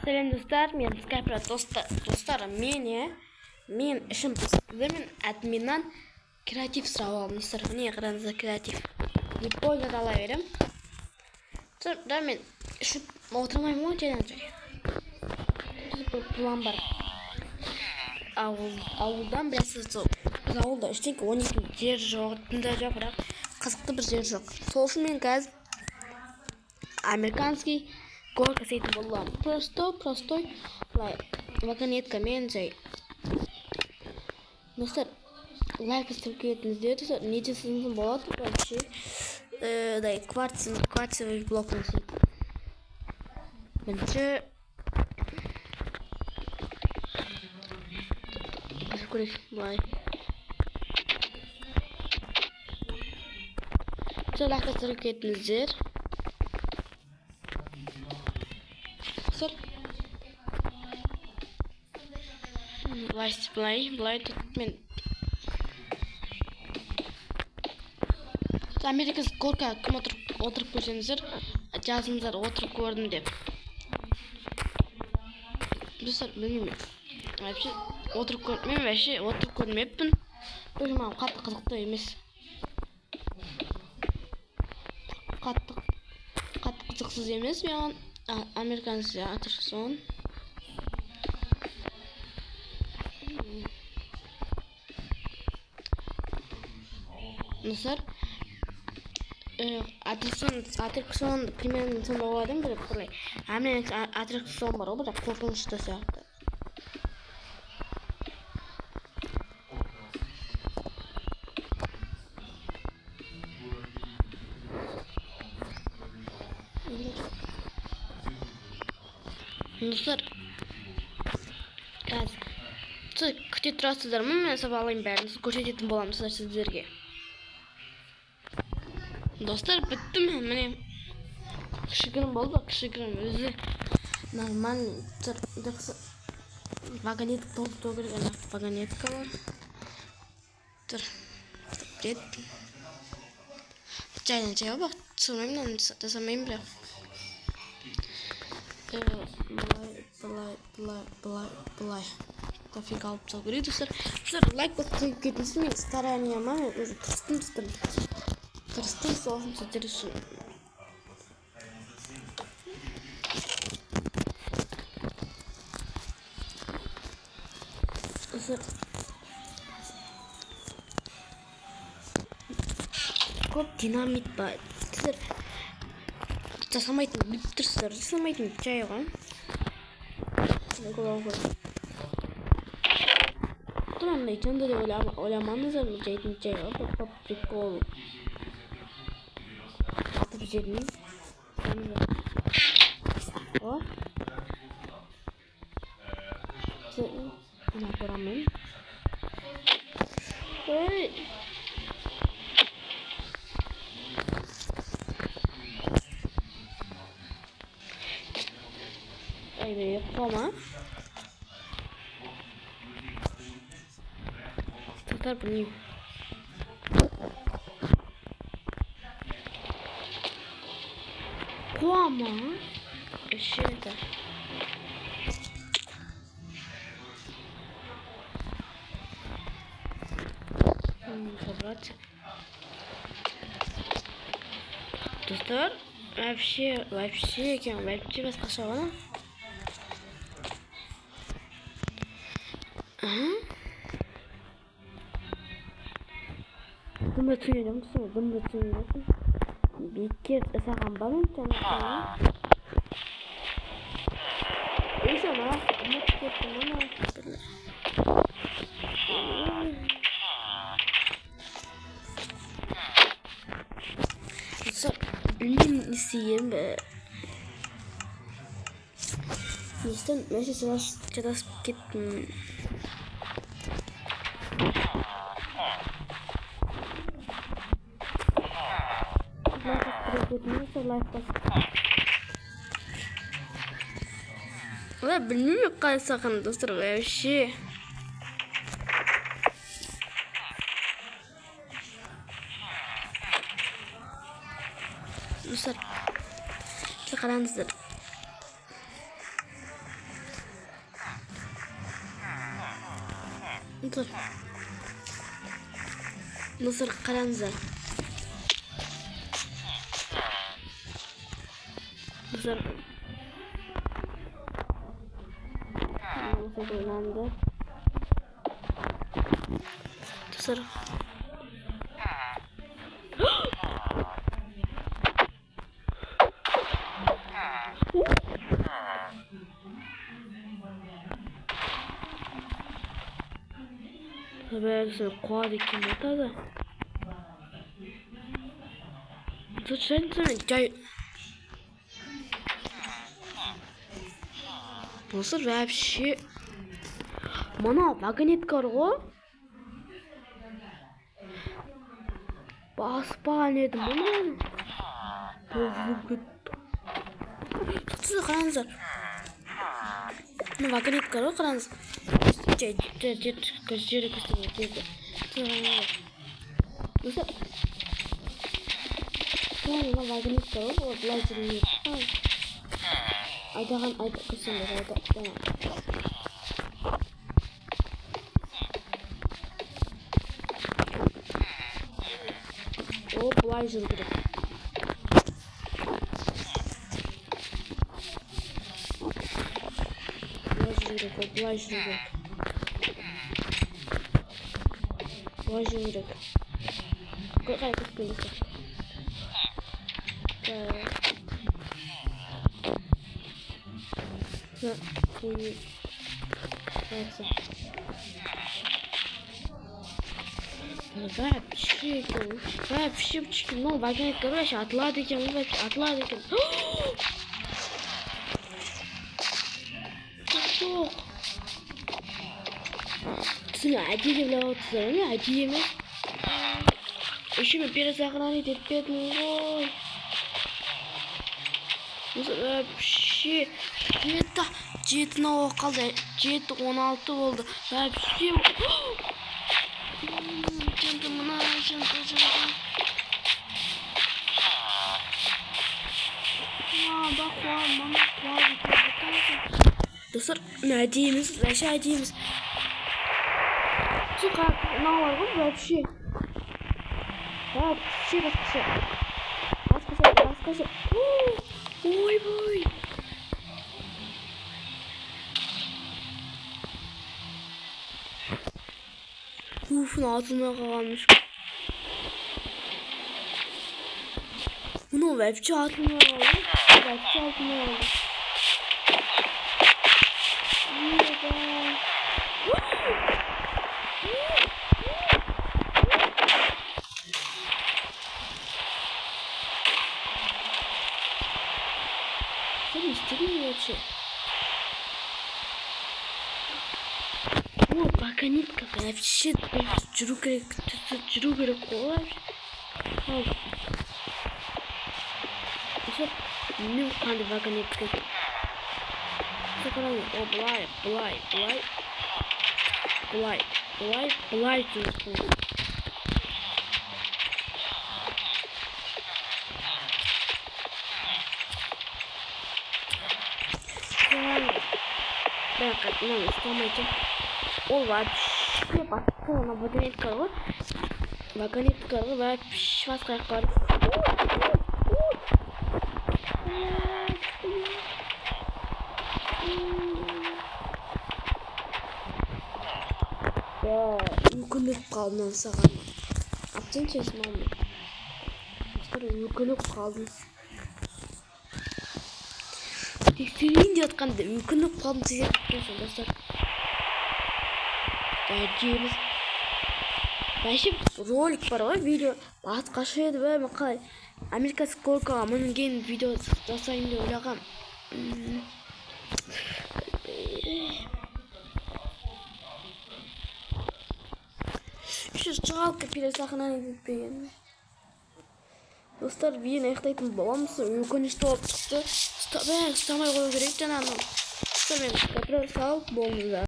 Selam dostlar, men Skype dostlar, men ishim pastida men admindan kreativ so'rab oldim. Dostlar, meni ekranda kreativ deb o'ylab olaverim. Sonra men shu o'tirmayman joydan joy. Bir plan bor. Avuldan bilasiz, biz avulda ishlayki 12 yer yo'q, tunda yo'q, biroq qiziqli bir yer yo'q. So'ng shu men gaz американский горка сейтим болам. Простой вагонетка менжай. Достар, лайк ставьте кетіңіздер. Неде сіздің болады вообще? Дай квартировый блок насып. Бірінші көрейік былай. Лайк ставьте кетіңіздер. Былай тут мен американский горка кім отырып көрсеңіздер, жазыңыздар отырып көрдім деп. Достар, білмеймін. Вообще отырып көрмеппін. Бұл маған қатты қызықты емес. Қатты қызықсыз емес маған американский аттракцион. Dostlar, attraksiyon примерно son oladım bir kolay. Hemen attraksiyon var, o da korkunçta siyahtı. Dostlar, gaz. Küçük turasızlar mı? Ben sabah alayım bәрін. Көрсететін боламын sizlerge. Dostlar, bittim mine. Kışıkırım oldu, kışıkırım özü нормальный. Вагонетка толық вагонетка var. Dur. Çaydan çaya bak. Sormayayım da samayım bile. Былай. Кофеге алып тастау керек, достар. Лайк басып кетіңіз, мен старанияма уже тырыстым сосын сіздер үшін. Көп динамит бар. Сіздер жасамайтын біліп тұрсыздар, жасамайтын жай ғой. Андай жөнді деп ойламаңыздар, жайтын жай ғой, по приколу. Атып жеріне. О. Мына көрамын. Ой. Ayda yapama. Tutar bunu. Kuama. Eşeğde. Собрать. Достар, вообще басқаша ғана. Дымды түсінедім, бекер жасаған барын жаңағы. Ешана, ұмыт кеттім, мұны. Білмеймін не істеймін бе. Нестен мәсе жадасып кеттім. Bilmiyorum kaç sakın dostlar вообще. Dostlar, qarаңыздар. Mısır karanza. Mısır kullandı. Mısır. Haberse kuad iki motada. Tutsan cay. Mısır вообще. Mana vagnet kargo. Baspan edim bunu. Tutsa karanza. Mana vagnet kargo karanza. Kaçırı Mısır. Mana vagnet kargo blazer'ı. Aydahan kısımda ayda. Tamam. O blazer gibi. Blazer. Какая картинка? Вообще, ну, вагонет, короче, отладыки, отладыки. Сына, әдейі біліп отырсыздар, не? Әдейі емес. Үшіме перезагрузить етпедім ғой. Вообще, жеті науы қалды, 7-16 болды. Вообще, достар, әдейіміз, әдейіміз. Как новый год вообще расскажи. Ой. Altına kalmış. Bunu webçi altına aldı. Sen istediğin вообще. О, вагонетка вообще жүру керек қой. Мен қандай вагонетка. О, былай жүрсін. Ну, сломайте. О, вообще басқа вагонетка ғой. Вообще басқа қар. Өкініп қалдым саған. Аптен честно oldu. Өкініп қалдым. Тексерейін деп жатқанда өкініп қалдым деген достар. Әдейіміз. Вообще ролик бар ғой, видео басқаша еді бе, қалай Америка скоркаға мінген видео жасайын деп ойлағам. Жалко пересахнан етпеген. Достар, видеоны аяқтайтын боламыз. Өкінішті болып шықты. Ұстамай қою керек жаңағы. Мен салып болыңыздар.